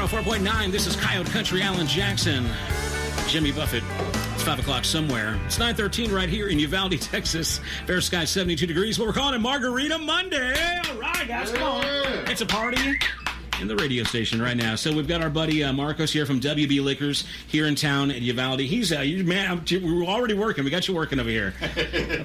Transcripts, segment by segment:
104.9. This is Coyote Country, Alan Jackson, Jimmy Buffett. It's 5 o'clock somewhere. It's 9:13 right here in Uvalde, Texas. Fair sky, 72 degrees. What we're calling it Margarita Monday. All right, guys, come on. It's a party in the radio station right now. So we've got our buddy Marcos here from WB Liquors here in town in Uvalde. He's man, we're already working. We got you working over here.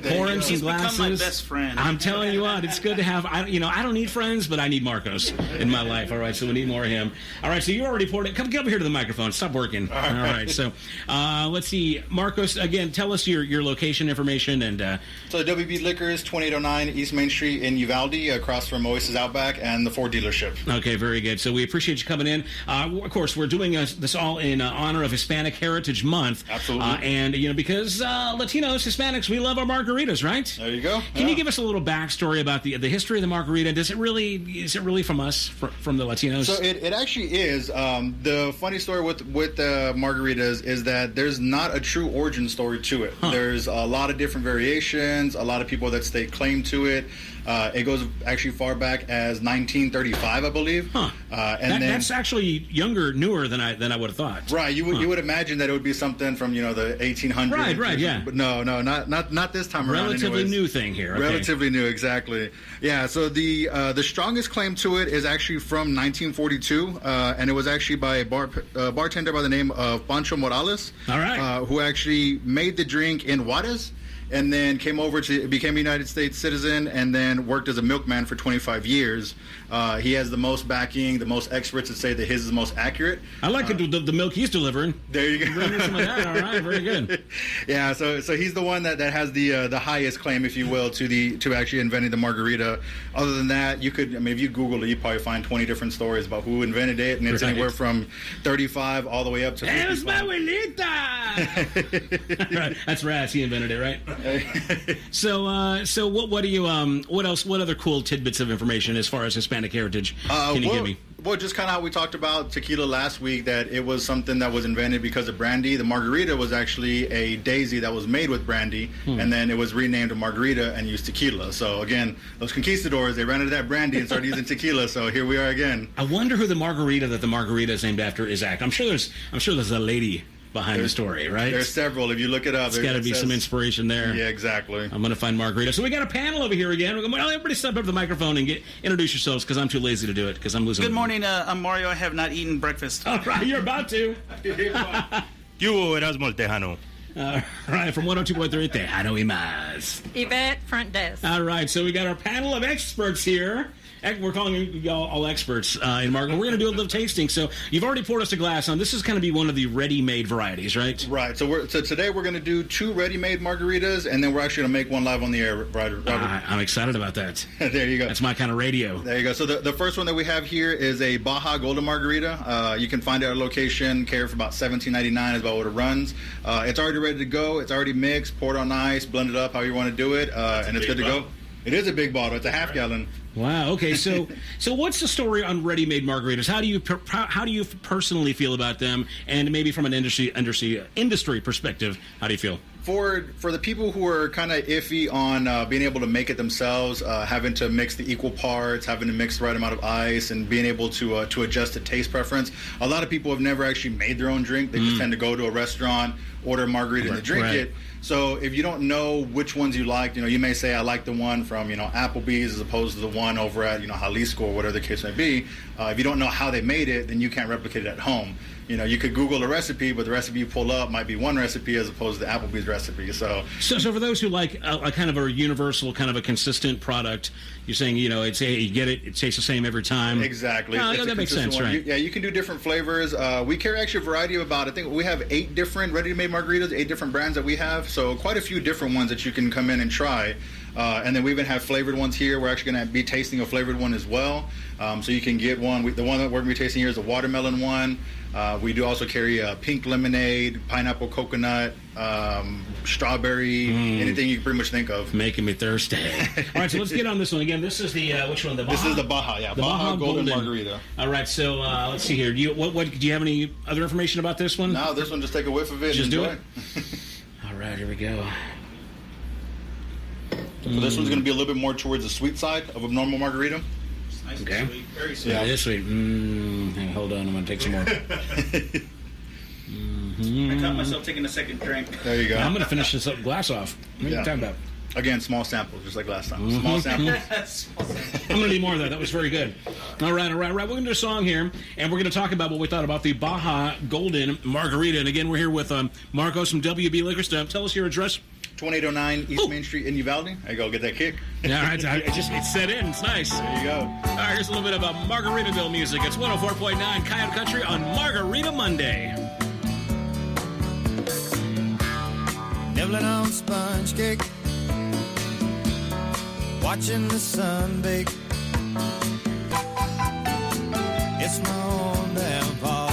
Pouring some glasses. Become my best friend. I'm telling you what, it's good to have. I don't need friends, but I need Marcos in my life. All right, so we need more of him. All right, so you already poured it. Come over here to the microphone. Stop working. All right. So let's see, Marcos. Again, tell us your location information and. So WB Liquors, 2809 East Main Street in Uvalde, across from Oasis Outback and the Ford dealership. Okay, very good. So we appreciate you coming in. Of course, we're doing this all in honor of Hispanic Heritage Month. Absolutely. And, because Latinos, Hispanics, we love our margaritas, right? There you go. Can you give us a little backstory about the history of the margarita? Is it really from us, from the Latinos? So it actually is. The funny story with margaritas is that there's not a true origin story to it. Huh. There's a lot of different variations, a lot of people that stake claim to it. It goes actually far back as 1935, I believe. Huh. And that's actually newer than I would have thought. Right. You would imagine that it would be something from the 1800s. Right. Yeah. But no, not this time around. Relatively anyways. new thing here. Okay. Relatively new, exactly. Yeah. So the strongest claim to it is actually from 1942, and it was actually by a bartender by the name of Pancho Morales. All right. Who actually made the drink in Juarez. And then became a United States citizen, and then worked as a milkman for 25 years. He has the most backing, the most experts that say that his is the most accurate. I like the milk he's delivering. There you go. Bring me some of that. All right, very good. Yeah, so he's the one that has the highest claim, if you will, to actually inventing the margarita. Other than that, if you Google it, you probably find 20 different stories about who invented it, and it's anywhere from 35 all the way up to 55. It was my abuelita. Right. That's Raz. He invented it, right? So what do you what else? What other cool tidbits of information as far as Hispanic heritage can you give me? Well, just kind of how we talked about tequila last week, that it was something that was invented because of brandy. The margarita was actually a daisy that was made with brandy, and then it was renamed a margarita and used tequila. So again, those conquistadors, they ran into that brandy and started using tequila. So here we are again. I wonder who the margarita is named after is. I'm sure there's a lady behind the story, right? There's several. If you look it up, there's got to be some inspiration there. Yeah, exactly. I'm going to find Margarita. So we got a panel over here again. Everybody step up to the microphone and introduce yourselves, because I'm too lazy to do it, because I'm losing. Good morning. I'm Mario. I have not eaten breakfast. All right, you're about to. Yo, Erasmo el Tejano. All right, from 102.3 Tejano y Más. Yvette, front desk. All right, so we got our panel of experts here. We're calling y'all all experts in margarita. We're going to do a little tasting. So you've already poured us a glass on. This is going to be one of the ready-made varieties, right? Right. So today we're going to do 2 ready-made margaritas, and then we're actually going to make one live on the air. I'm excited about that. There you go. That's my kind of radio. There you go. So the first one that we have here is a Baja Golden Margarita. You can find it at our location. Carry for about $17.99 is about what it runs. It's already ready to go. It's already mixed, poured on ice, blended up, how you want to do it, and it's good to go. It is a big bottle. It's a half gallon. Wow. Okay. So what's the story on ready-made margaritas? How do you personally feel about them? And maybe from an industry perspective, how do you feel? For the people who are kind of iffy on being able to make it themselves, having to mix the equal parts, having to mix the right amount of ice, and being able to adjust the taste preference, a lot of people have never actually made their own drink. They just tend to go to a restaurant, order a margarita, and drink it. So if you don't know which ones you like, you may say, I like the one from, Applebee's as opposed to the one over at, Jalisco or whatever the case may be. If you don't know how they made it, then you can't replicate it at home. You could Google a recipe, but the recipe you pull up might be one recipe as opposed to Applebee's recipe. So for those who like a kind of a universal, kind of a consistent product, you're saying, you get it, it tastes the same every time. Exactly. That makes sense, right? You can do different flavors. We carry actually a variety of I think we have 8 different ready-made margaritas, 8 different brands that we have. So quite a few different ones that you can come in and try. And then we even have flavored ones here. We're actually going to be tasting a flavored one as well. So you can get one. The one that we're going to be tasting here is a watermelon one. We do also carry a pink lemonade, pineapple coconut, strawberry, anything you can pretty much think of. Making me thirsty. All right, so let's get on this one again. This is the which one? The Baja? This is the Baja, yeah. The Baja Golden Margarita. All right, so let's see here. Do you have any other information about this one? No, this one, just take a whiff of it. Just do it. All right, here we go. So this one's going to be a little bit more towards the sweet side of a normal margarita. Nice Okay. and sweet. Very sweet. Yeah, it is sweet. Hold on, I'm going to take some more. I caught myself taking a second drink. There you go. I'm going to finish this glass off. What are you Yeah. talking about? Again, small sample, just like last time. Small sample. I'm going to need more of that. That was very good. All right. We're going to do a song here, and we're going to talk about what we thought about the Baja Golden Margarita. And again, we're here with Marcos from WB Liquor Store. Tell us your address. 2809 East Main Street in Uvalde. There you go, get that kick. Yeah, all right. It's set in. It's nice. There you go. All right, here's a little bit of Margaritaville music. It's 104.9 Coyote Country on Margarita Monday. Nibbling on sponge cake, watching the sun bake. It's my own damn fault.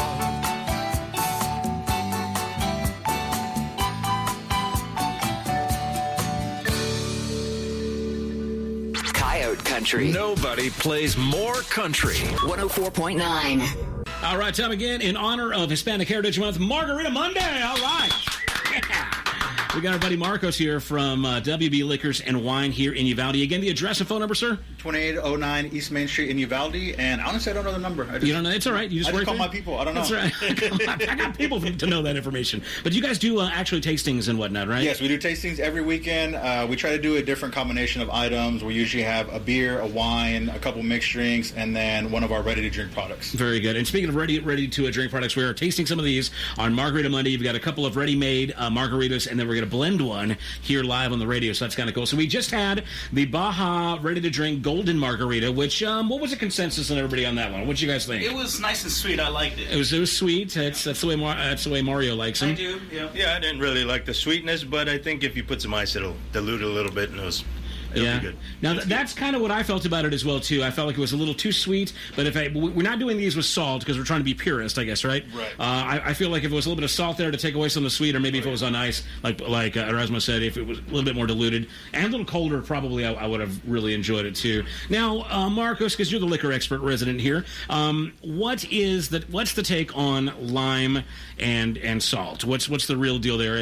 Coyote Country. Nobody plays more country. 104.9. All right, time again in honor of Hispanic Heritage Month, Margarita Monday. All right. Yeah. We got our buddy Marcos here from WB Liquors and Wine here in Uvalde. Again, the address and phone number, sir? 2809 East Main Street in Uvalde. And honestly, I don't know the number. You don't know? It's all right. You just I just work call there? my people. I don't know. That's right. I got people to know that information. But you guys do actually tastings and whatnot, right? Yes, we do tastings every weekend. We try to do a different combination of items. We usually have a beer, a wine, a couple mixed drinks, and then one of our ready-to-drink products. Very good. And speaking of ready-to-drink products, we are tasting some of these on Margarita Monday. You've got a couple of ready-made margaritas, and then we're going to blend one here live on the radio, so that's kind of cool. So we just had the Baja ready-to-drink golden margarita, which, what was the consensus on everybody on that one? What did you guys think? It was nice and sweet. I liked it. It was sweet. That's the way Mario likes them. I do, yeah. Yeah, I didn't really like the sweetness, but I think if you put some ice, it'll dilute it a little bit, and it'll be good. Now that's kind of what I felt about it as well too. I felt like it was a little too sweet. But we're not doing these with salt because we're trying to be purist, I guess, right? Right. I feel like if it was a little bit of salt there to take away some of the sweet, or maybe if it was on ice, like Erasmo said, if it was a little bit more diluted and a little colder, probably I would have really enjoyed it too. Now, Marcos, because you're the liquor expert resident here, what's the take on lime and salt? What's the real deal there?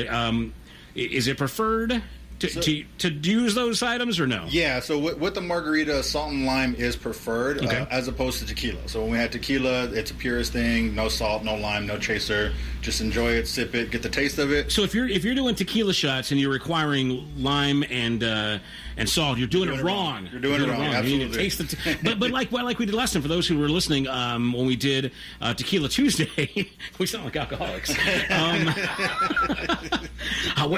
Is it preferred to use those items or no? Yeah, so with the margarita, salt and lime is preferred Okay. as opposed to tequila. So when we had tequila, it's a purest thing, no salt, no lime, no chaser. Just enjoy it, sip it, get the taste of it. So if you're doing tequila shots and you're requiring lime and salt, you're doing it wrong. You're doing it wrong, You need to absolutely. taste but like we did last time, for those who were listening, when we did Tequila Tuesday, we sound like alcoholics.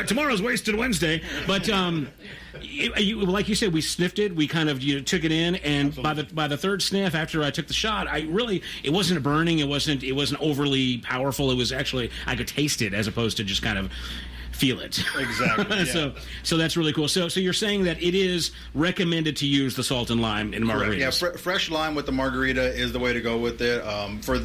Tomorrow's Wasted Wednesday, but like you said, we sniffed it. We kind of took it in, and by the third sniff after I took the shot, it wasn't burning. It wasn't overly powerful. It was actually, I could taste it as opposed to just kind of feel it. Exactly. Yeah. So that's really cool. So you're saying that it is recommended to use the salt and lime in margaritas. Yeah, fresh lime with the margarita is the way to go with it.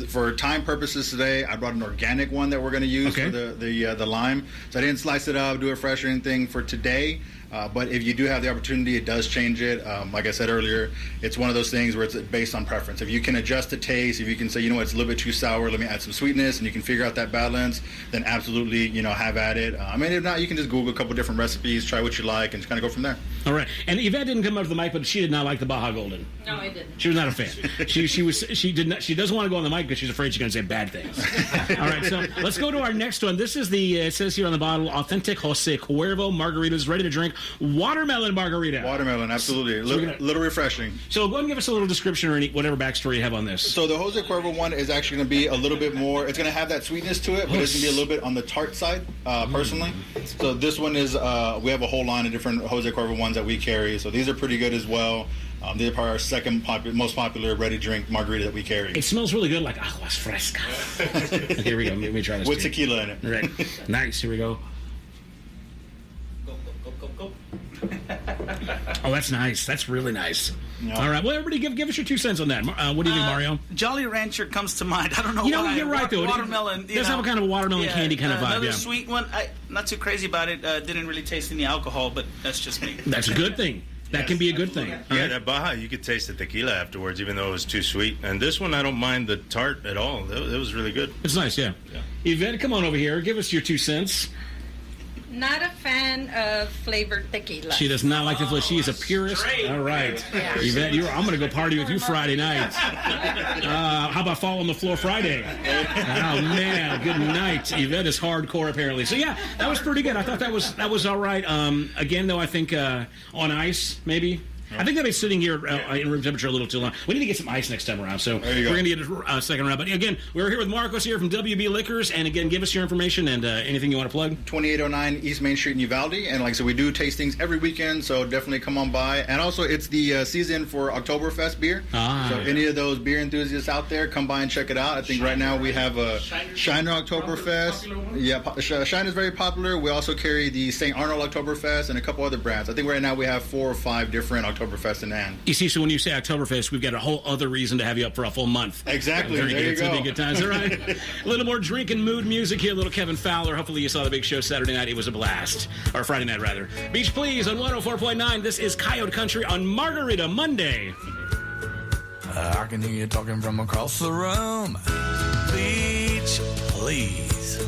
For time purposes today, I brought an organic one that we're going to use for the lime. So I didn't slice it up, do it fresh or anything for today. But if you do have the opportunity, it does change it. Like I said earlier, it's one of those things where it's based on preference. If you can adjust the taste, if you can say, it's a little bit too sour, let me add some sweetness, and you can figure out that balance, then absolutely, have at it. If not, you can just Google a couple different recipes, try what you like, and just kind of go from there. All right. And Yvette didn't come up to the mic, but she did not like the Baja Golden. No, I didn't. She was not a fan. She doesn't want to go on the mic because she's afraid she's going to say bad things. All right, so let's go to our next one. This is it says here on the bottle, authentic Jose Cuervo margaritas, ready to drink, watermelon margarita. Watermelon, absolutely. Little refreshing. So go ahead and give us a little description or whatever backstory you have on this. So the Jose Cuervo one is actually going to be a little bit more, it's going to have that sweetness to it, but it's going to be a little bit on the tart side, personally. So this one is, we have a whole line of different Jose Cuervo ones that we carry. So these are pretty good as well. These are probably our second most popular ready-drink margarita that we carry. It smells really good, like aguas frescas. Okay, here we go. Let me try this. With too. tequila in it. Right. Nice. Here we go. Go. Oh, that's nice. That's really nice. Yeah. All right. Well, everybody, give us your 2 cents on that. What do you think, Mario? Jolly Rancher comes to mind. I don't know why. You're right, though. Watermelon. It does have a kind of a watermelon candy kind of vibe, Another yeah. sweet one. Not too crazy about it. Didn't really taste any alcohol, but that's just me. That's a good thing. That can be a good thing. Yeah, that Baja, you could taste the tequila afterwards, even though it was too sweet. And this one, I don't mind the tart at all. It was really good. It's nice, yeah. Yvette, come on over here. Give us your 2 cents. Not a fan of flavored tequila. She does not like the flavor. She is a purist. All right. Yeah. Yvette, I'm going to go party with you Friday night. How about Fall on the Floor Friday? Oh, man. Good night. Yvette is hardcore, apparently. So, yeah, that was pretty good. I thought that was all right. Again, though, I think on ice, maybe. I think they've been sitting here in room temperature a little too long. We need to get some ice next time around, so we're going to get a second round. But again, we're here with Marcos here from WB Liquors, and again, give us your information and anything you want to plug. 2809 East Main Street in Uvalde, and like I said, we do tastings every weekend, so definitely come on by. And also, it's the season for Oktoberfest beer. So any of those beer enthusiasts out there, come by and check it out. I think right now we have a Shiner Oktoberfest. Yeah, Shiner is very popular. We also carry the St. Arnold Oktoberfest and a couple other brands. I think right now we have 4 or 5 different Oktoberfest in hand. You see, so when you say Oktoberfest, we've got a whole other reason to have you up for a full month. Exactly. There you go. It's going to be good times. All right. A little more drinking mood music here. A little Kevin Fowler. Hopefully you saw the big show Saturday night. It was a blast. Or Friday night, rather. Beach Please on 104.9. This is Coyote Country on Margarita Monday. I can hear you talking from across the room. Beach, please.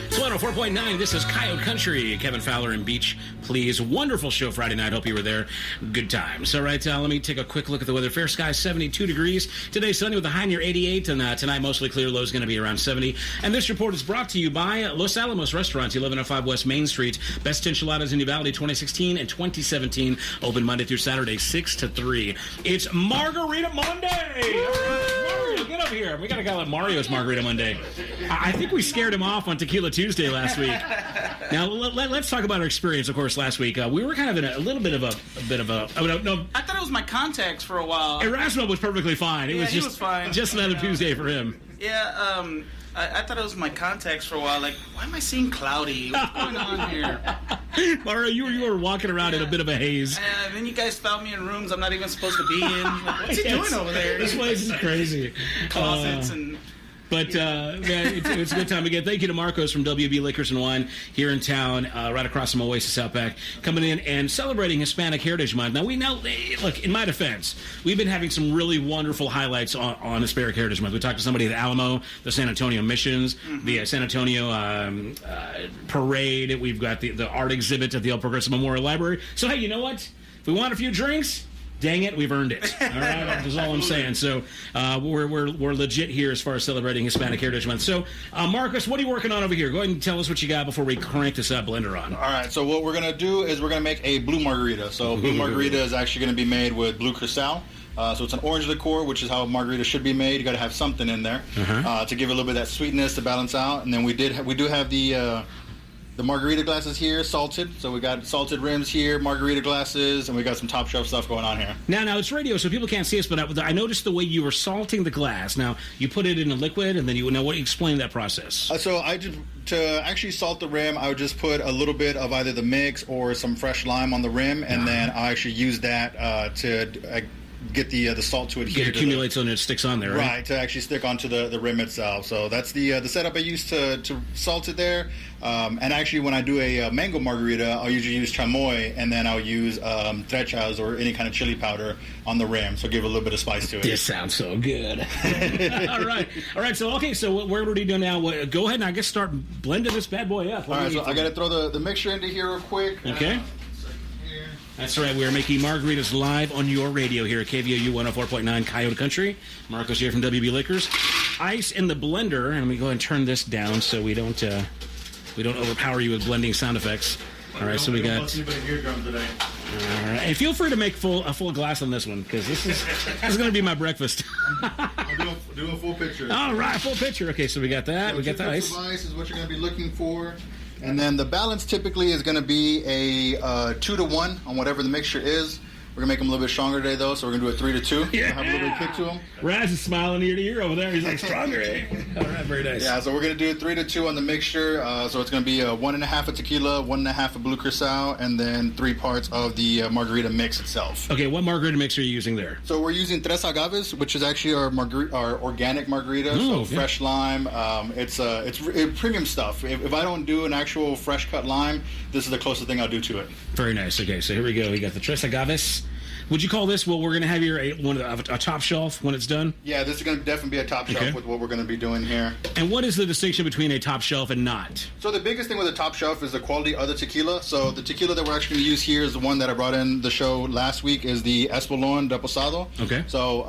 It's 104.9. This is Coyote Country. Kevin Fowler and Beach Please. Wonderful show Friday night. Hope you were there. Good times. All right, let me take a quick look at the weather. Fair skies, 72 degrees. Today, sunny with a high near 88, and tonight, mostly clear. Low is going to be around 70. And this report is brought to you by Los Alamos Restaurants, 1105 West Main Street. Best enchiladas in Uvalde, 2016 and 2017. Open Monday through Saturday, 6 to 3. It's Margarita Monday! All right, Mario, get up here. We got a guy like Mario's Margarita Monday. I think we scared him off on Tequila Tuesday last week. Now, let's talk about our experience, of course, last week. We were kind of in a little bit of a no. I thought it was my contacts for a while. Erasmo was perfectly fine. It he was fine. Just another Tuesday for him. Yeah, I thought it was my contacts for a while. Like, why am I seeing cloudy? What's going on here? Mario, you were walking around in a bit of a haze. Then you guys found me in rooms I'm not even supposed to be in. Like, what's he doing over there? This place is crazy. Closets and... But, man, it's a good time again. Thank you to Marcos from WB Liquors and Wine here in town, right across from Oasis Outback, coming in and celebrating Hispanic Heritage Month. Now, look, in my defense, we've been having some really wonderful highlights on Hispanic Heritage Month. We talked to somebody at Alamo, the San Antonio Missions, the San Antonio Parade. We've got the art exhibit at the El Progreso Memorial Library. So, hey, you know what? If we want a few drinks... Dang it, we've earned it. All right, that's all I'm saying. So we're legit here as far as celebrating Hispanic Heritage Month. So, Marcus, what are you working on over here? Go ahead and tell us what you got before we crank this blender on. All right, so what we're going to do is we're going to make a blue margarita. So blue margarita is actually going to be made with blue cristal. So it's an orange liqueur, which is how margarita should be made. You got to have something in there to give it a little bit of that sweetness to balance out. And then we do have the margarita glasses here, salted. So we got salted rims here, margarita glasses, and we got some top shelf stuff going on here. Now it's radio, so people can't see us, but I noticed the way you were salting the glass. Now, you put it in a liquid, and then explain that process. So to actually salt the rim, I would just put a little bit of either the mix or some fresh lime on the rim, and then I actually use that to get the salt to adhere. It accumulates and it sticks on there, right? Right, to actually stick onto the rim itself. So that's the setup I use to salt it there. And actually, when I do a mango margarita, I'll usually use chamoy, and then I'll use trechas or any kind of chili powder on the rim, so give a little bit of spice to it. This sounds so good. All right. So what are we doing now? Go ahead and I guess start blending this bad boy up. All right, so I got to throw the mixture into here real quick. Okay. That's right. We are making margaritas live on your radio here at KVOU 104.9 Coyote Country. Marcos here from WB Liquors. Ice in the blender, and let me go ahead and turn this down so we don't overpower you with blending sound effects. All right, so we got. All right, and feel free to make a full glass on this one because this is going to be my breakfast. I'll do a full picture. All right, full picture. Okay, so we got that. So we got the ice. Ice is what you're going to be looking for. And then the balance typically is going to be a 2-to-1 on whatever the mixture is. We're going to make them a little bit stronger today, though, so we're going to do a 3-to-2. Yeah. Have a little bit of kick to them. Raz is smiling ear to ear over there. He's like, stronger, eh? All right, very nice. Yeah, so we're going to do a 3-to-2 on the mixture. So it's going to be 1.5 of tequila, 1.5 of blue cristal, and then 3 parts of the margarita mix itself. Okay, what margarita mix are you using there? So we're using Tres Agaves, which is actually our organic margarita. Fresh lime. It's premium stuff. If I don't do an actual fresh cut lime, this is the closest thing I'll do to it. Very nice. Okay, so here we go. We got the Tres Agaves. Would you call this, well, we're going to have here a top shelf when it's done? Yeah, this is going to definitely be a top shelf with what we're going to be doing here. And what is the distinction between a top shelf and not? So the biggest thing with a top shelf is the quality of the tequila. So the tequila that we're actually going to use here is the one that I brought in the show last week, is the Espolón Reposado. Okay. So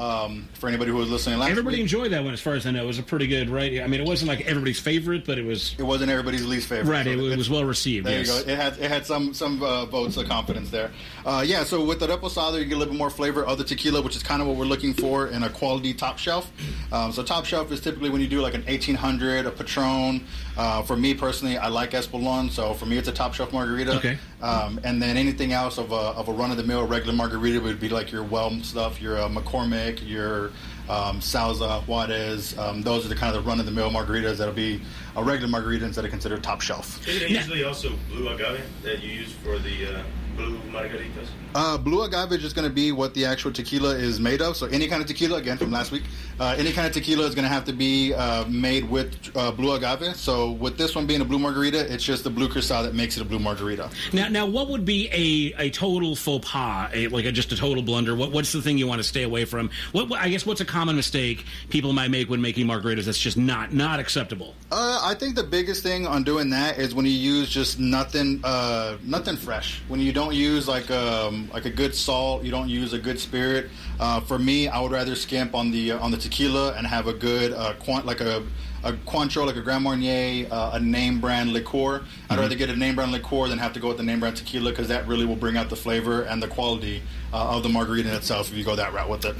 for anybody who was listening last Everybody week, enjoyed that one, as far as I know. It was a pretty good, right? I mean, it wasn't like everybody's favorite, but it wasn't everybody's least favorite. Right, so it was well received. There yes. you go. It had some votes of confidence there. So with the Reposado, you get a little bit more flavor of the tequila, which is kind of what we're looking for in a quality top shelf. So top shelf is typically when you do like an 1800, a Patron. For me personally, I like Espolón, so for me it's a top shelf margarita. Okay. And then anything else of a run-of-the-mill regular margarita would be like your Whelm stuff, your McCormick, your Salsa, Juarez. Those are the kind of the run-of-the-mill margaritas that'll be a regular margarita instead of considered top shelf. Is it usually also blue agave that you use for the blue margaritas? Blue agave is just going to be what the actual tequila is made of. So any kind of tequila, again from last week, any kind of tequila is going to have to be made with blue agave. So with this one being a blue margarita, it's just the blue cristal that makes it a blue margarita. Now, what would be a total faux pas, just a total blunder? What's the thing you want to stay away from? I guess what's a common mistake people might make when making margaritas that's just not acceptable? I think the biggest thing on doing that is when you use just nothing fresh. When you don't use like a good salt, you don't use a good spirit. For me, I would rather skimp on the tequila and have a good a Cointreau, like a Grand Marnier, a name brand liqueur. I'd rather get a name brand liqueur than have to go with the name brand tequila, because that really will bring out the flavor and the quality of the margarita in itself if you go that route with it.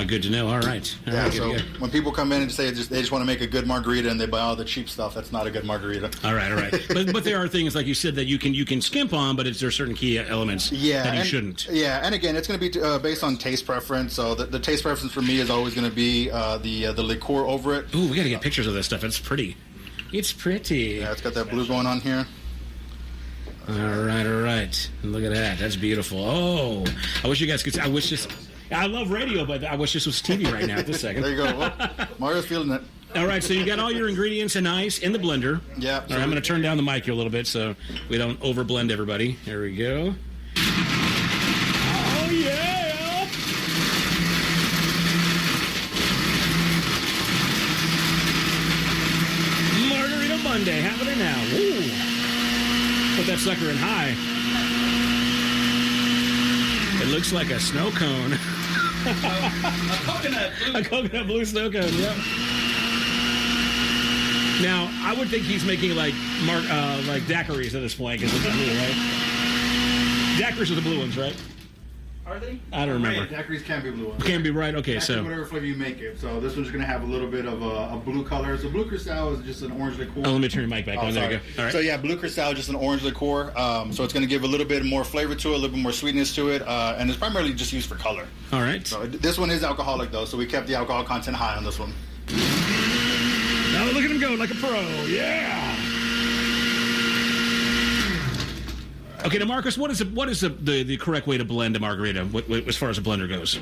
Good to know. All right. So when people come in and say they just want to make a good margarita and they buy all the cheap stuff, that's not a good margarita. All right. but there are things, like you said, that you can skimp on, but there are certain key elements that you shouldn't. Yeah, and again, it's going to be based on taste preference. So the taste preference for me is always going to be the liqueur over it. Ooh, we got to get pictures of this stuff. It's pretty. It's pretty. Yeah, it's got that blue going on here. All right. Look at that. That's beautiful. Oh, I wish you guys could see. I love radio, but I wish this was TV right now at this second. There you go. Well, Mario's feeling it. All right, so you got all your ingredients and ice in the blender. Yeah. All right, I'm going to turn down the mic here a little bit so we don't overblend everybody. Here we go. Oh, yeah! Margarita Monday, happening now. Woo! Put that sucker in high. It looks like a snow cone. A coconut blue snow cone, yep. Now, I would think he's making like daiquiris at this point, because it's blue, right? Daiquiris are the blue ones, right? Are they? I don't remember. Daiquiris can be blue ones. Can be, right? Okay, so whatever flavor you make it. So this one's going to have a little bit of a blue color. So blue cristal is just an orange liqueur. Oh, let me turn your mic back on. There you go. All right. So yeah, blue cristal is just an orange liqueur. So it's going to give a little bit more flavor to it, a little bit more sweetness to it, and it's primarily just used for color. All right. So this one is alcoholic though, so we kept the alcohol content high on this one. Now look at him go like a pro. Yeah. Okay, now Marcus, what is the correct way to blend a margarita as far as a blender goes?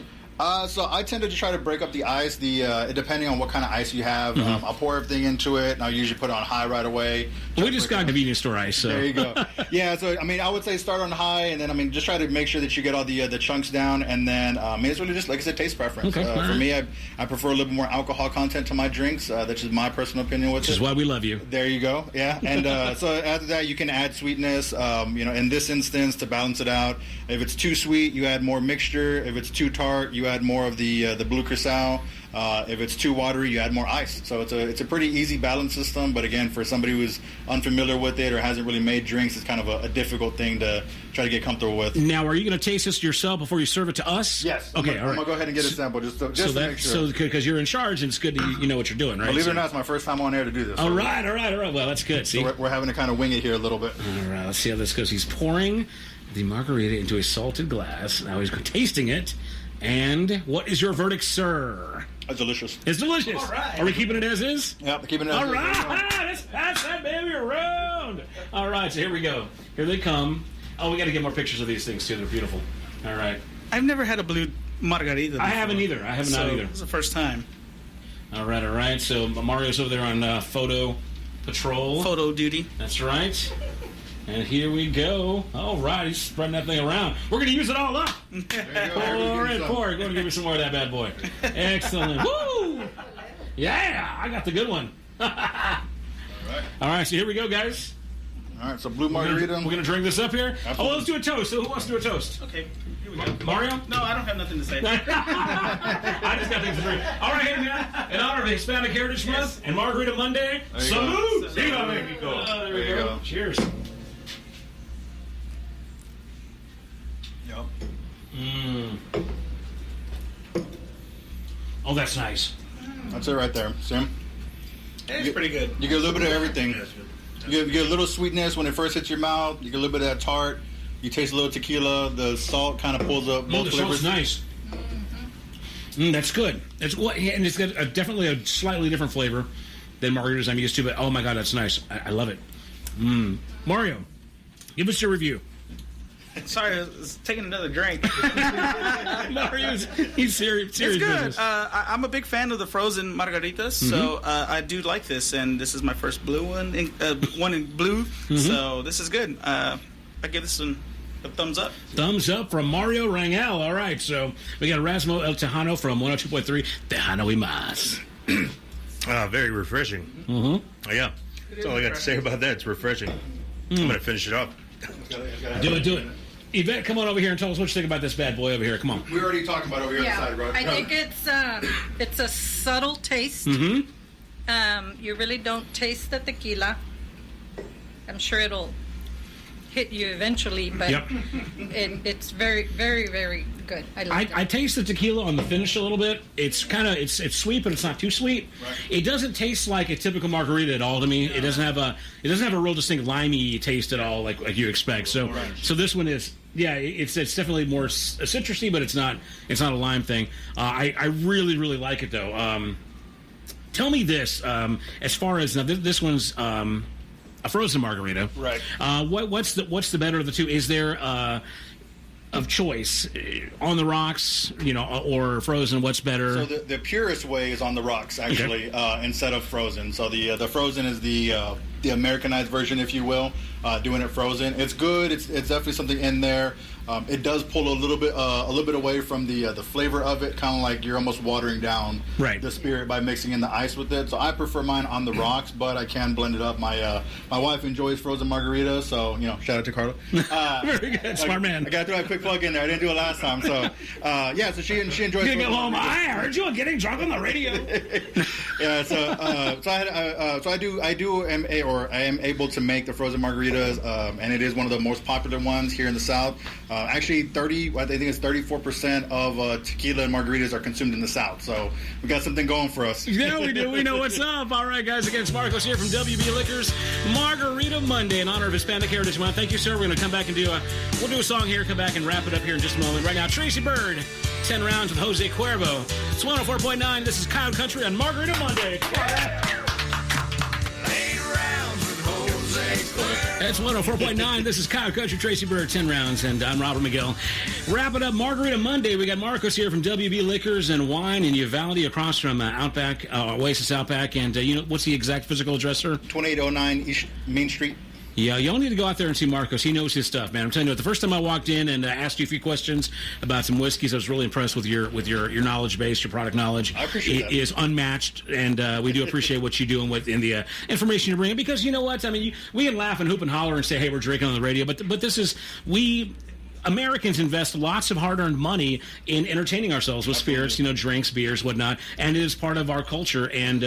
So I tend to just try to break up the ice, depending on what kind of ice you have. I'll pour everything into it, and I'll usually put it on high right away. We just got convenience store ice, so. There you go. Yeah, so, I would say start on high, and then, just try to make sure that you get all the chunks down, and then, it's really just, like I said, taste preference. Okay. For me, I prefer a little bit more alcohol content to my drinks. That's just my personal opinion with it. Which is why we love you. There you go, yeah. And so after that, you can add sweetness, in this instance, to balance it out. If it's too sweet, you add more mixture. If it's too tart, you add more of the blue cristal. If it's too watery, you add more ice. So it's a pretty easy balance system. But again, for somebody who's unfamiliar with it or hasn't really made drinks, it's kind of a difficult thing to try to get comfortable with. Now, are you going to taste this yourself before you serve it to us? Yes. Okay, all right. I'm going to go ahead and get a sample just to make sure. So because you're in charge, and it's good that you know what you're doing, right? Believe it or not, it's my first time on air to do this. All right. Well, that's good. See? So we're having to kind of wing it here a little bit. All right, let's see how this goes. He's pouring the margarita into a salted glass. Now he's tasting it. And what is your verdict, sir? It's delicious. It's delicious. All right. Are we keeping it as is? Yep, keeping it as is. All right. Let's pass that baby around. All right, so here we go. Here they come. Oh, we got to get more pictures of these things, too. They're beautiful. All right. I've never had a blue margarita before. I haven't either. I have not either. It's the first time. All right. So Mario's over there on photo patrol. Photo duty. That's right. And here we go. All right, he's spreading that thing around. We're going to use it all up. Pour it. Going to give me some more of that bad boy. Excellent. Woo! Yeah, I got the good one. All right, so here we go, guys. All right, so blue margarita. We're going to drink this up here. Absolutely. Oh, let's do a toast. So who wants to do a toast? Okay, here we go. Mario? No, I don't have nothing to say. I just got things to drink. All right, hey, man. In honor of Hispanic Heritage Month and Margarita Monday, Salud! Viva Mexico! There we go. Cheers. Yep. Oh, that's nice. That's it right there. See? It's pretty good. You get a little bit of everything. You get a little sweetness when it first hits your mouth. You get a little bit of that tart. You taste a little tequila. The salt kind of pulls up both the flavors. salt's nice. That's good. And it's got definitely a slightly different flavor than margaritas I'm used to. But oh my god, that's nice. I love it. Mario, give us your review. Sorry, I was taking another drink. Mario's he's serious. It's good. Business. I'm a big fan of the frozen margaritas, so I do like this, and this is my first blue one, one in blue. So this is good. I give this one a thumbs up. Thumbs up from Mario Rangel. All right, so we got Erasmo El Tejano from 102.3 Tejano y Mas. Very refreshing. Oh, yeah. That's all I got to say about that. It's refreshing. I'm going to finish it off. Do it. Yvette, come on over here and tell us what you think about this bad boy over here. Come on. We already talked about it over here on the side, right? I think it's a subtle taste. You really don't taste the tequila. I'm sure it'll hit you eventually, but it's very, very, very good. I taste the tequila on the finish a little bit. It's kind of it's sweet, but it's not too sweet. Right. It doesn't taste like a typical margarita at all to me. It doesn't have a real distinct limey taste at all, like you expect. So so this one is it's definitely more citrusy, but it's not a lime thing. I really like it though. Tell me this as far as now this one's. A frozen margarita, right? What's the better of the two? Is there of choice on the rocks, or frozen? What's better? So the purest way is on the rocks, actually, instead of frozen. So the frozen is the Americanized version, if you will. Doing it frozen, it's good. It's definitely something in there. It does pull a little bit away from the flavor of it, kind of like you're almost watering down the spirit by mixing in the ice with it. So I prefer mine on the rocks, but I can blend it up. My wife enjoys frozen margaritas, so shout out to Carla. Very good, smart man. I got to throw a quick plug in there. I didn't do it last time, so so she enjoys. I heard you getting drunk on the radio. I am able to make the frozen margaritas, and it is one of the most popular ones here in the South. Actually, I think it's 34% of tequila and margaritas are consumed in the South. So we got something going for us. Yeah, we do. We know what's up. All right, guys. Again, it's Marcos here from WB Liquors. Margarita Monday in honor of Hispanic Heritage Month. Thank you, sir. We're going to come back and we'll do a song here, come back and wrap it up here in just a moment. Right now, Tracy Bird, 10 rounds with Jose Cuervo. It's 104.9. This is Coyote Country on Margarita Monday. That's 104.9. This is Kyle Country, Tracy Bird, 10 rounds, and I'm Robert Miguel. Wrap it up, Margarita Monday. We got Marcos here from WB Liquors and Wine in Uvalde, across from Outback, Oasis Outback. And what's the exact physical address, sir? 2809 East Main Street. Yeah, you all need to go out there and see Marcos. He knows his stuff, man. I'm telling you, the first time I walked in and asked you a few questions about some whiskeys, I was really impressed with your knowledge base, your product knowledge. I appreciate that. It is unmatched, and we do appreciate what you do and in the information you bring. Because you know what? I mean, we can laugh and hoop and holler and say, hey, we're drinking on the radio, but this is, Americans invest lots of hard-earned money in entertaining ourselves with spirits, drinks, beers, whatnot, and it is part of our culture. And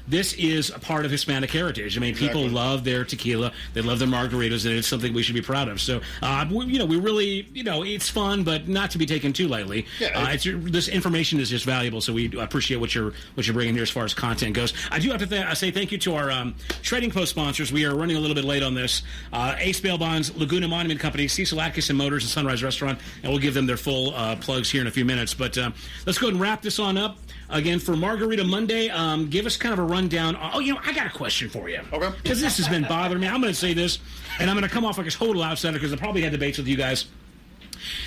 this is a part of Hispanic heritage. I mean, people love their tequila, they love their margaritas, and it's something we should be proud of. So, we really, it's fun, but not to be taken too lightly. Yeah, this information is just valuable, so we appreciate what you're bringing here as far as content goes. I do have to say thank you to our Trading Post sponsors. We are running a little bit late on this. Ace Bail Bonds, Laguna Monument Company, Cecil Atkinson Motors, and Sunrise Restaurant, and we'll give them their full plugs here in a few minutes. But let's go ahead and wrap this on up. Again, for Margarita Monday, give us kind of a rundown. I got a question for you. Okay. Because this has been bothering me. I'm going to say this, and I'm going to come off like a total outsider because I probably had debates with you guys.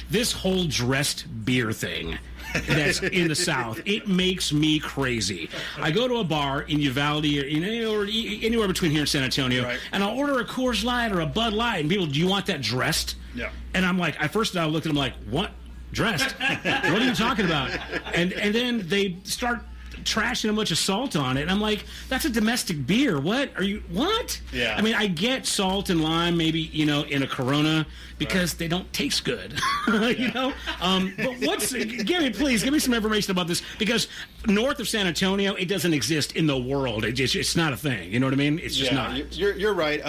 this whole dressed beer thing that's in the South, it makes me crazy. I go to a bar in Uvalde or anywhere between here and San Antonio, and I'll order a Coors Light or a Bud Light, and people, do you want that dressed? Yeah. And I'm like, I looked at them like, what? Dressed? What are you talking about? And then they start trashing a bunch of salt on it, and I'm like, that's a domestic beer. What? Yeah. I mean, I get salt and lime maybe, in a Corona because they don't taste good, But give me some information about this, because north of San Antonio, it doesn't exist in the world. It's not a thing. You know what I mean? It's just not. You're right.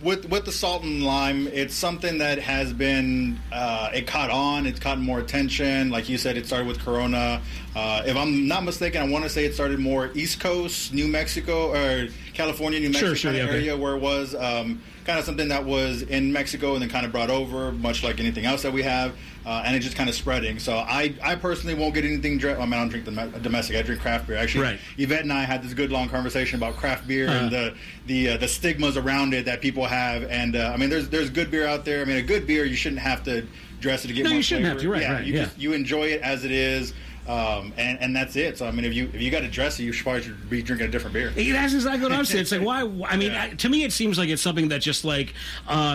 With the salt and lime, it's something that has been, it caught on. It's gotten more attention. Like you said, it started with Corona. If I'm not mistaken, I want to say it started more East Coast, New Mexico, or California, New Mexico area, where it was kind of something that was in Mexico and then kind of brought over, much like anything else that we have, and it just kind of spreading. So I personally won't get anything. I don't drink domestic. I drink craft beer. Actually, Yvette and I had this good long conversation about craft beer and the stigmas around it that people have. And I mean, there's good beer out there. I mean, a good beer, you shouldn't have to dress it to get more flavor. No, you shouldn't have to. Right. You enjoy it as it is. And that's it. So I mean, if you got to dress it, you should probably be drinking a different beer. That's exactly what I'm saying. It's like, why? I mean, to me, it seems like it's something that just like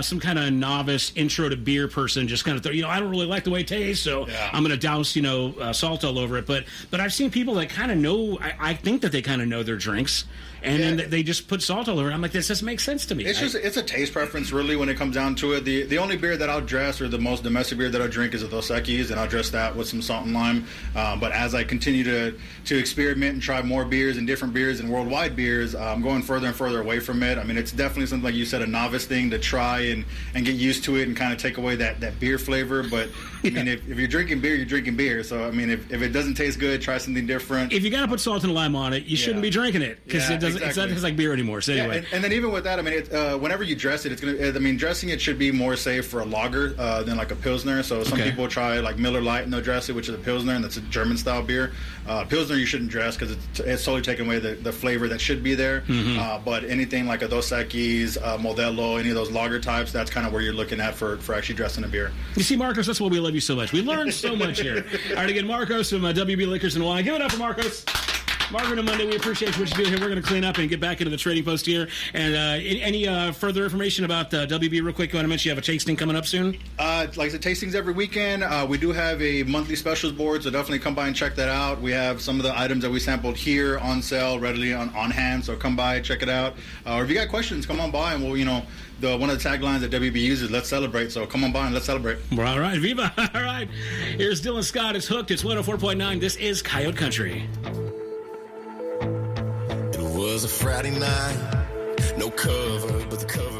some kind of novice intro to beer person just kind of I don't really like the way it tastes, so I'm going to douse salt all over it. But I've seen people that kind of know. I think that they kind of know their drinks. And then they just put salt all over it. I'm like, this doesn't make sense to me. It's a taste preference, really, when it comes down to it. The only beer that I'll dress, or the most domestic beer that I'll drink, is a Dos Equis, and I'll dress that with some salt and lime. But as I continue to experiment and try more beers and different beers and worldwide beers, I'm going further and further away from it. I mean, it's definitely something, like you said, a novice thing to try and get used to it and kind of take away that beer flavor. But, I mean, if you're drinking beer, you're drinking beer. So, I mean, if it doesn't taste good, try something different. If you got to put salt and lime on it, you shouldn't be drinking it, because it doesn't. Exactly. It's not like beer anymore. So anyway, and then even with that, I mean, whenever you dress it, it's gonna. I mean, dressing it should be more safe for a lager than like a pilsner. So some people try like Miller Lite and they'll dress it, which is a pilsner, and that's a German style beer. Pilsner you shouldn't dress because it's totally taking away the flavor that should be there. But anything like a Dos Equis, Modelo, any of those lager types, that's kind of where you're looking at for actually dressing a beer. You see, Marcos, that's why we love you so much. We learned so much here. All right, again, Marcos from WB Liquors and Wine. Give it up for Marcos. Margarita Monday, we appreciate what you do here. We're going to clean up and get back into the trading post here. And any further information about WB real quick? You want to mention you have a tasting coming up soon? Like I said, tastings every weekend. We do have a monthly specials board, so definitely come by and check that out. We have some of the items that we sampled here on sale, readily on hand, so come by, check it out. Or if you got questions, come on by, and we'll, one of the taglines that WB uses, let's celebrate. So come on by and let's celebrate. Well, all right, Viva. All right. Here's Dylan Scott. It's Hooked. It's 104.9. This is Coyote Country. It was a Friday night, no cover, but the cover